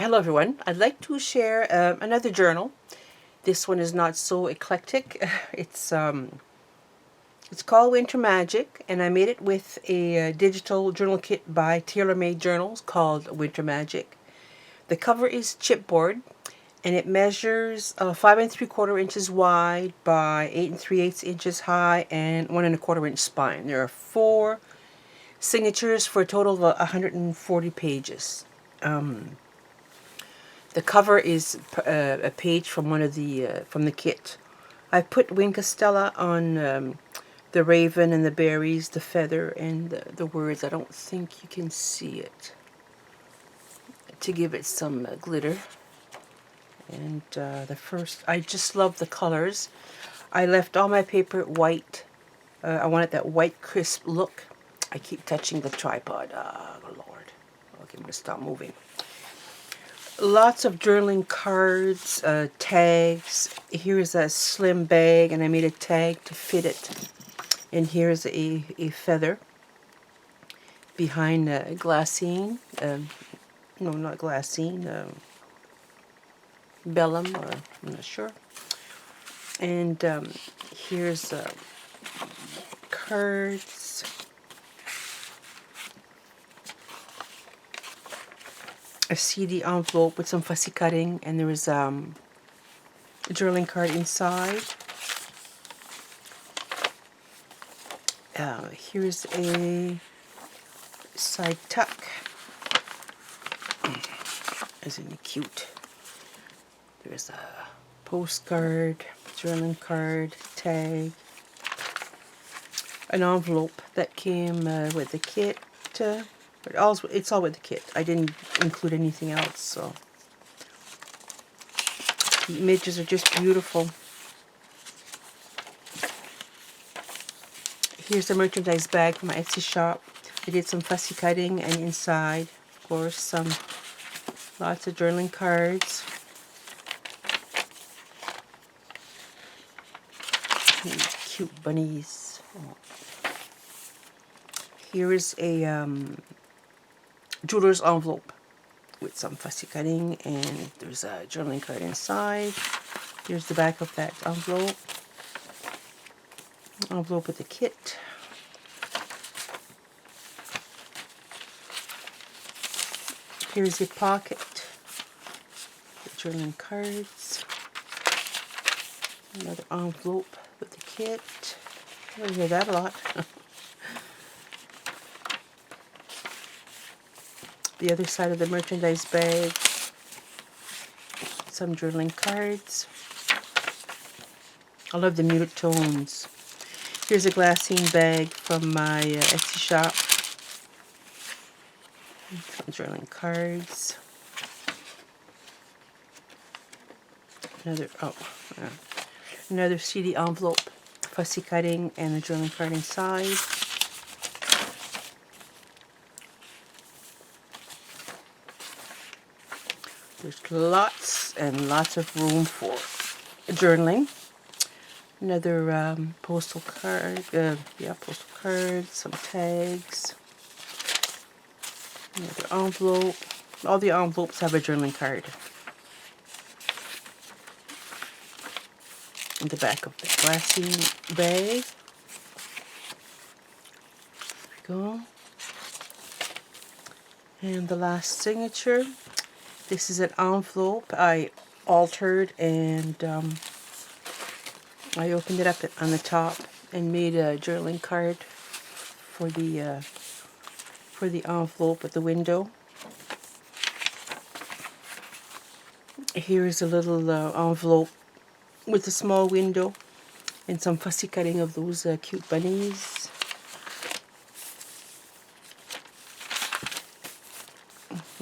Hello everyone, I'd like to share another journal. This one is not so eclectic. It's called Winter Magic, and I made it with a digital journal kit by TaylorMade Journals called Winter Magic. The cover is chipboard, and it measures 5 3/4 inches wide by 8 3/8 inches high and 1 1/4 inch spine. There are 4 signatures for a total of 140 pages. The cover is a page from from the kit. I put Wing Castella on the raven and the berries, the feather, and the words. I don't think you can see it, to give it some glitter. And I just love the colors. I left all my paper white. I wanted that white crisp look. I keep touching the tripod. Lord. Okay, I'm going to stop moving. Lots of journaling cards, tags. Here's a slim bag, and I made a tag to fit it. And here's a feather behind glassine. No, not glassine. Vellum, or I'm not sure. And here's cards. A CD envelope with some fussy cutting, and there is a journaling card inside. Here's a side tuck. Isn't it cute? There's a postcard, journaling card, tag, an envelope that came with the kit. It's all with the kit. I didn't include anything else, so the images are just beautiful. Here's the merchandise bag from my Etsy shop. I did some fussy cutting, and inside, of course, lots of journaling cards. And cute bunnies. Here is a jeweler's envelope with some fussy cutting, and there's a journaling card inside. Here's the back of that envelope. Envelope with the kit. Here's a pocket with journaling cards. Another envelope with the kit. I hear that a lot. The other side of the merchandise bag, some journaling cards. I love the muted tones. Here's a glassine bag from my Etsy shop. Some journaling cards. Another CD envelope, fussy cutting, and a journaling card inside. There's lots and lots of room for journaling. Another postal card, postal cards, some tags. Another envelope. All the envelopes have a journaling card. In the back of the glassine bag. There we go. And the last signature. This is an envelope I altered, and I opened it up on the top and made a journaling card for the envelope at the window. Here is a little envelope with a small window and some fussy cutting of those cute bunnies.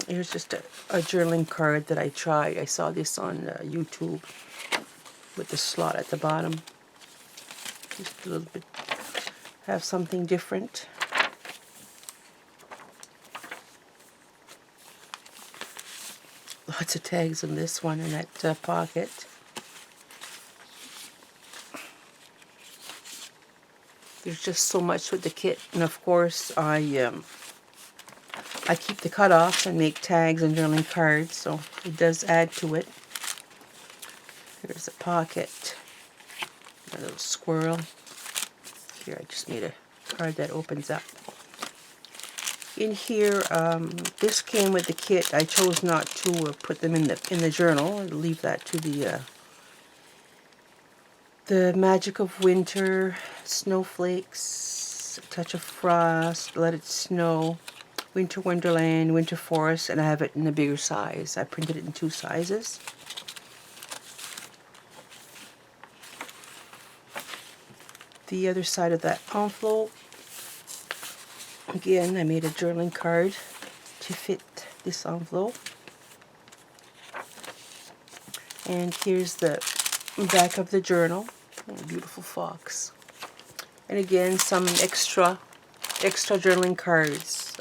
Here's just a journaling card that I tried. I saw this on YouTube with the slot at the bottom. Just a little bit, have something different. Lots of tags on this one in that pocket. There's just so much with the kit, and of course I I keep the cutoffs and make tags and journaling cards, so it does add to it. Here's a pocket, a little squirrel. Here I just made a card that opens up. In here, this came with the kit. I chose not to put them in the journal. I'll leave that to the magic of winter, snowflakes, a touch of frost, let it snow, winter wonderland, winter forest, and I have it in a bigger size. I printed it in 2 sizes. The other side of that envelope, again, I made a journaling card to fit this envelope. And here's the back of the journal. A beautiful fox. And again, some extra journaling cards.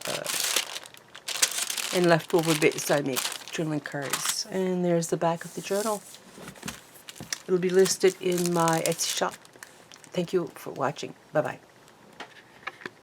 And leftover bits I make journaling cards. And there's the back of the journal. It'll be listed in my Etsy shop. Thank you for watching. Bye-bye.